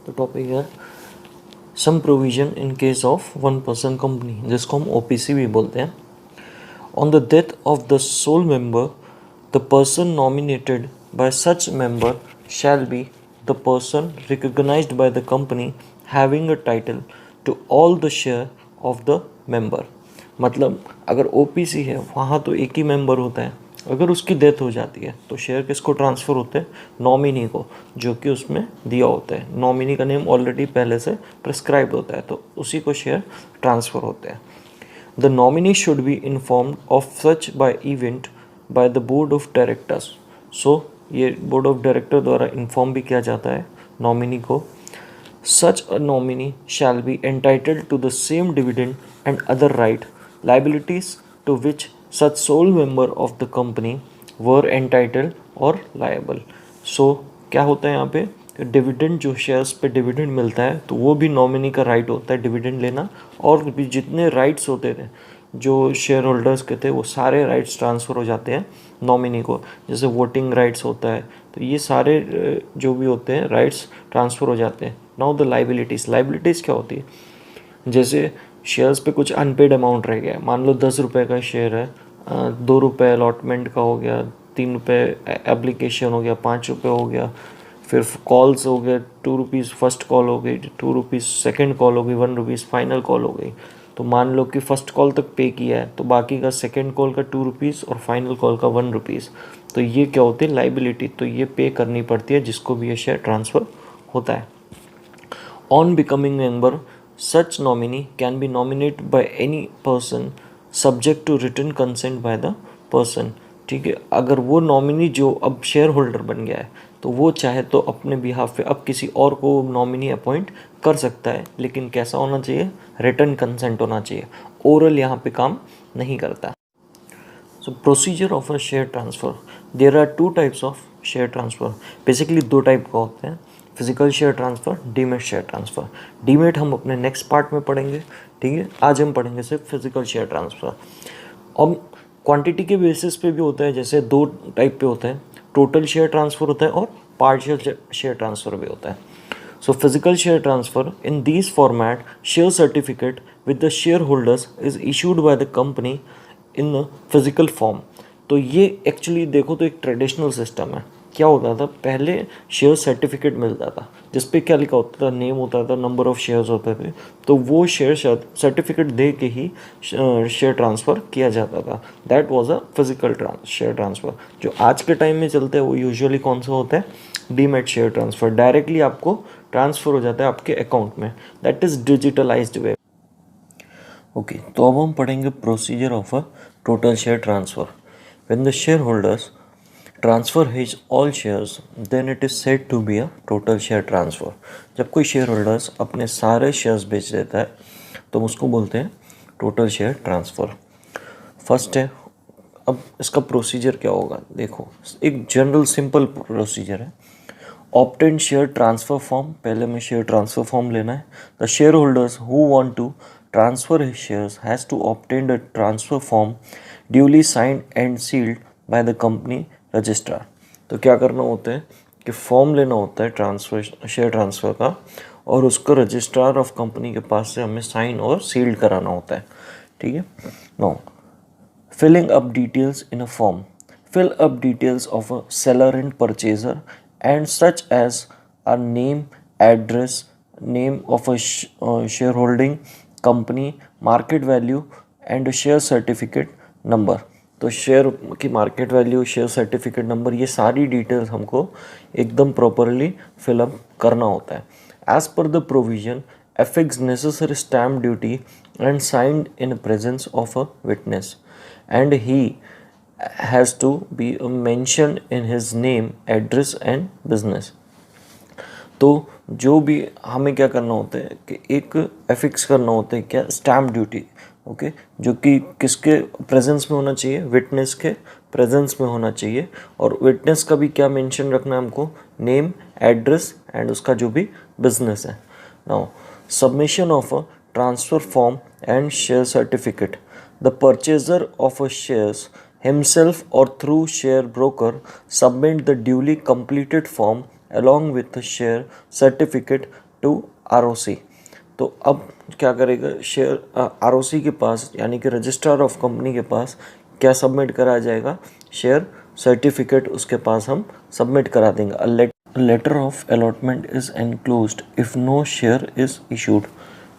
तो टॉपिक है some provision in case of one person company, जिसको हम ओपीसी भी बोलते हैं. On the death of the sole member, the person nominated by such member shall be the person recognised by the company having a title to all the share of the member. मतलब अगर OPC है वहाँ तो एक ही member होता है. अगर उसकी डेथ हो जाती है तो शेयर किसको ट्रांसफ़र होते हैं? नॉमिनी को, जो कि उसमें दिया होता है. नॉमिनी का नेम ऑलरेडी पहले से प्रिस्क्राइब होता है, तो उसी को शेयर ट्रांसफ़र होते हैं. The nominee should be informed of such by event by the board of directors. So ये बोर्ड ऑफ डायरेक्टर द्वारा इन्फॉर्म भी किया जाता है नॉमिनी को. Such a nominee shall be entitled to the same dividend and other right, liabilities to which such sole member of the company were entitled or liable. So क्या होता है यहाँ पे? डिविडेंड, जो शेयर्स पे डिविडेंड मिलता है तो वो भी नॉमिनी का राइट होता है डिविडेंड लेना, और भी जितने राइट्स होते थे जो शेयर होल्डर्स के थे वो सारे राइट्स ट्रांसफ़र हो जाते हैं नॉमिनी को. जैसे वोटिंग राइट्स होता है, तो ये सारे जो भी होते हैं राइट्स ट्रांसफ़र हो जाते हैं. नाउ द लाइबिलिटीज़ क्या होती है? जैसे शेयर्स पे कुछ अनपेड अमाउंट रह गया, मान लो 10 रुपये का शेयर है, 2 रुपये अलॉटमेंट का हो गया, 3 रुपये एप्लीकेशन हो गया, 5 रुपये हो गया, फिर कॉल्स हो गए, 2 रुपीज़ फर्स्ट कॉल हो गई, 2 रुपीज़ सेकेंड कॉल हो गई, 1 रुपीज़ फाइनल कॉल हो गई. तो मान लो कि फर्स्ट कॉल तक पे किया है, तो बाकी का सेकेंड कॉल का 2 रुपीज़ और फाइनल कॉल का 1 रुपीज़. तो ये क्या होती है? लाइबिलिटी. तो ये पे करनी पड़ती है जिसको भी ये शेयर ट्रांसफ़र होता है. On becoming member, such nominee can be nominated by any person subject to written consent by the person. ठीक है, अगर वो नॉमिनी जो अब शेयर होल्डर बन गया है तो वो चाहे तो अपने बिहाफ पे अब किसी और को नॉमिनी अपॉइंट कर सकता है, लेकिन कैसा होना चाहिए? रिटन कंसेंट होना चाहिए. ओरल यहाँ पे काम नहीं करता. So procedure of a share transfer. There are two types of share transfer. Basically दो टाइप का होते हैं, physical share transfer, demat share transfer. Demat हम अपने नेक्स्ट पार्ट में पढ़ेंगे. ठीक है, आज हम पढ़ेंगे सिर्फ फिजिकल शेयर ट्रांसफ़र. और क्वांटिटी के बेसिस पे भी होता है. जैसे दो टाइप पे होता है, टोटल शेयर ट्रांसफ़र होता है और पार्शियल शेयर ट्रांसफ़र भी होता है. So physical share transfer in these format, share certificate with the shareholders is issued by the company in a physical form. तो ये एक्चुअली देखो तो एक ट्रेडिशनल सिस्टम है. क्या होता था पहले? शेयर सर्टिफिकेट मिलता था जिस पे क्या लिखा होता था? नेम होता था, नंबर ऑफ शेयर्स होते थे. तो वो शेयर सर्टिफिकेट दे के ही शेयर ट्रांसफ़र किया जाता था. That was a physical share transfer. जो आज के टाइम में चलते हैं वो यूजुअली कौन सा होता है? Demat share transfer. डायरेक्टली आपको ट्रांसफ़र हो जाता है आपके अकाउंट में. That is digitalized way. Okay, तो अब हम पढ़ेंगे procedure of a total share transfer. When the share holders transfer his all shares then it is said to be a total share transfer. जब कोई शेयर होल्डर्स अपने सारे shares बेच देता है तो हम उसको बोलते हैं टोटल शेयर ट्रांसफ़र. फर्स्ट है, अब इसका प्रोसीजर क्या होगा? देखो, एक जनरल सिंपल प्रोसीजर है. Obtain share transfer form. पहले में शेयर ट्रांसफ़र फॉर्म लेना है. The share holders who want to transfer his shares has to obtain the transfer form duly signed and sealed by the company registrar. तो क्या करना होता है कि फॉर्म लेना होता है ट्रांसफ़र, शेयर ट्रांसफ़र का, और उसको रजिस्ट्रार ऑफ कंपनी के पास से हमें साइन और सील्ड कराना होता है. ठीक है. No, filling up details in a form. Fill up details of a seller and purchaser and such as a name, address, name of a shareholding company, market value and a share certificate number. तो share की market value, share certificate number, ये सारी details हमको एकदम properly fill up करना होता है. As per the provision affix necessary stamp duty and signed in presence of a witness, and he has to be mentioned in his name, address and business. तो जो भी हमें क्या करना होता है कि एक एफिक्स करना होता है, क्या? Stamp duty. ओके, जो कि किसके प्रेजेंस में होना चाहिए? विटनेस के प्रेजेंस में होना चाहिए. और विटनेस का भी क्या मेंशन रखना है हमको? नेम, एड्रेस एंड उसका जो भी बिजनेस है. Now submission of a transfer form and share certificate. The purchaser of a shares himself or through share broker submit the duly completed form along with the share certificate to ROC। तो अब क्या करेगा, share ROC के पास यानी कि registrar of company के पास क्या submit करा जाएगा, शेयर सर्टिफिकेट उसके पास हम सबमिट करा देंगे। A letter of allotment is enclosed if no share is issued.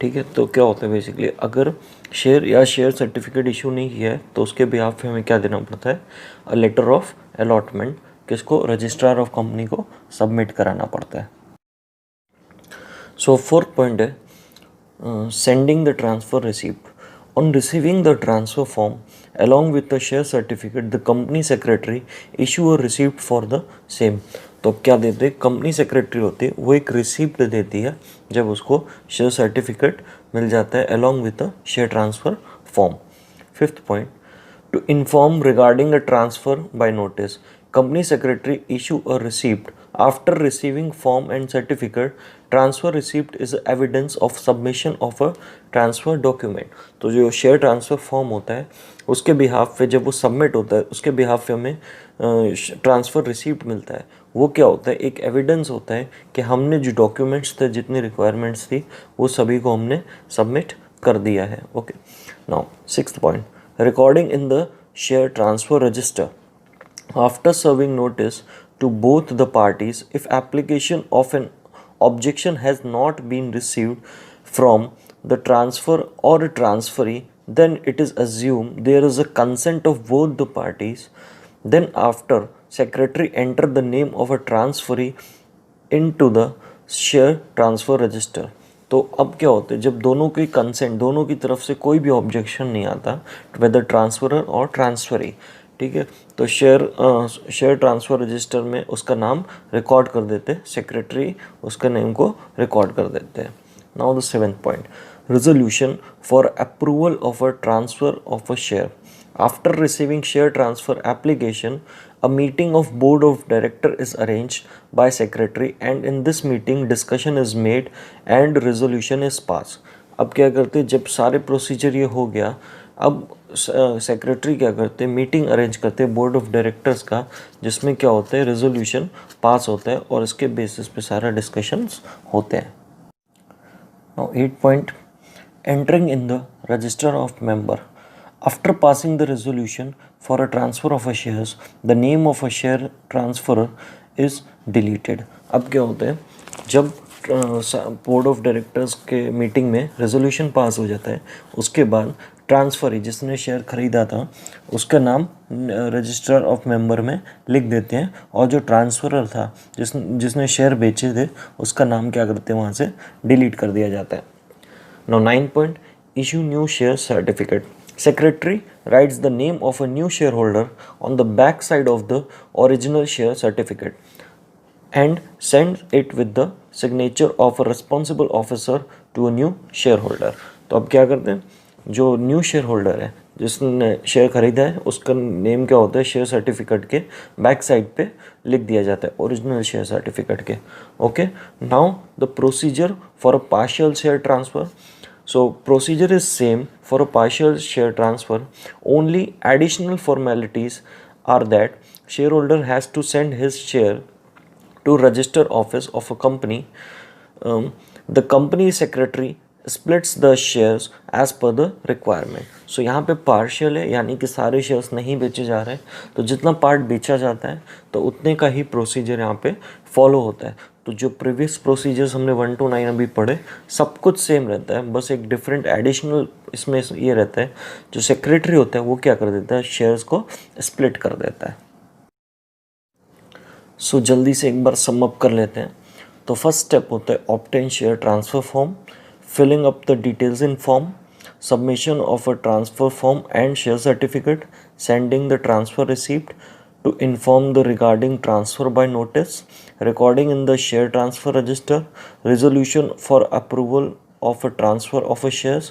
ठीक है, तो क्या होता है बेसिकली, अगर शेयर या शेयर सर्टिफिकेट इशू नहीं किया है तो उसके बिहाफ पे हमें क्या देना पड़ता है, अ लेटर ऑफ अलॉटमेंट किसको, रजिस्ट्रार ऑफ कंपनी को सबमिट कराना पड़ता है। सो फोर्थ पॉइंट है sending the transfer receipt. On receiving the transfer form along with the share certificate, the company secretary issue a receipt for the same. तो क्या देते हैं, कंपनी सेक्रेटरी होती है वो एक रिसिप्ट देती है जब उसको शेयर सर्टिफिकेट मिल जाता है along with the share transfer form. Fifth point, to inform regarding a transfer by notice, company secretary issue a receipt after receiving form and certificate. Transfer receipt is evidence of submission of a transfer document. तो जो share transfer form होता है उसके behalf पे जब वो submit होता है उसके बिहाफ पे हमें ट्रांसफ़र रिसीप्ट मिलता है। वो क्या होता है, एक एविडेंस होता है कि हमने जो डॉक्यूमेंट्स थे, जितनी रिक्वायरमेंट्स थी, वो सभी को हमने सबमिट कर दिया है। Okay, now sixth point, recording in the share transfer register after serving notice to both the parties. If application of an objection has not been received from the transfer or transferee, then it is assumed there is a consent of both the parties. Then after secretary enter the name of a transferee into the share transfer register. तो अब क्या होता है, जब दोनों की consent, दोनों की तरफ से कोई भी ऑब्जेक्शन नहीं आता, वेदर ट्रांसफरर और ट्रांसफरी, ठीक है, तो शेयर ट्रांसफ़र रजिस्टर में उसका नाम रिकॉर्ड कर देते हैं, सेक्रेटरी उसका नेम को रिकॉर्ड कर देते हैं। Now the seventh point, resolution for approval of a transfer of a share. After receiving share transfer application, a meeting of board of director is arranged by secretary and in this meeting discussion is made and resolution is passed. अब क्या करते, जब सारे procedure ये हो गया, अब secretary क्या करते, मीटिंग अरेंज करते हैं बोर्ड ऑफ डायरेक्टर्स का, जिसमें क्या होता है, रेजोल्यूशन पास होता है और इसके बेसिस पे सारा डिस्कशंस होते हैं। Now 8 point, entering in the register of member. After passing the resolution for a transfer of a shares, the name of a share transferer is deleted. अब क्या होता है, जब बोर्ड ऑफ डायरेक्टर्स के मीटिंग में resolution pass हो जाता है, उसके बाद ट्रांसफरी जिसने शेयर खरीदा था उसका नाम रजिस्टर ऑफ मेंबर में लिख देते हैं और जो ट्रांसफरर था जिसने शेयर बेचे थे उसका नाम क्या करते हैं, वहाँ से डिलीट कर दिया जाता है। Now 9 point, issue new share certificate. Secretary writes the name of a new shareholder on the back side of the original share certificate and sends it with the signature of a responsible officer to a new shareholder. तो अब क्या करते हैं, जो new share holder है जिसने share खरीदा है उसका नेम क्या होता है, शेयर सर्टिफिकेट के बैक साइड पे लिख दिया जाता है, ओरिजिनल शेयर सर्टिफिकेट के। Okay, now the procedure for a partial share transfer. So procedure is same for a partial share transfer. Only additional formalities are that shareholder has to send his share to register office of a company. The company secretary splits the shares as per the requirement. So यहाँ पे partial है यानी कि सारे shares नहीं बेचे जा रहे हैं, तो जितना part बेचा जाता है तो उतने का ही procedure यहाँ पे follow होता है। तो जो प्रीवियस प्रोसीजर्स हमने 1 to 9 अभी पढ़े सब कुछ सेम रहता है, बस एक डिफरेंट एडिशनल इसमें ये रहता है, जो सेक्रेटरी होता है वो क्या कर देता है, शेयर्स को स्प्लिट कर देता है। सो जल्दी से एक बार सम अप कर लेते हैं। तो फर्स्ट स्टेप होता है obtain share transfer form, filling up the details in form, submission of a transfer form and share certificate, sending the transfer receipt to inform the regarding transfer by notice, recording in the share transfer register, resolution for approval of a transfer of a shares,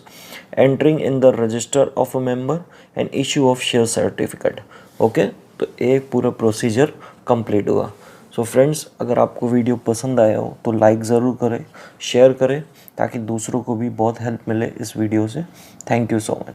entering in the register of a member and issue of share certificate. Okay, तो एक पूरा procedure complete हुआ। So friends, अगर आपको video पसंद आया हो तो लाइक ज़रूर करें, शेयर करें ताकि दूसरों को भी बहुत हेल्प मिले इस वीडियो से। Thank you so much.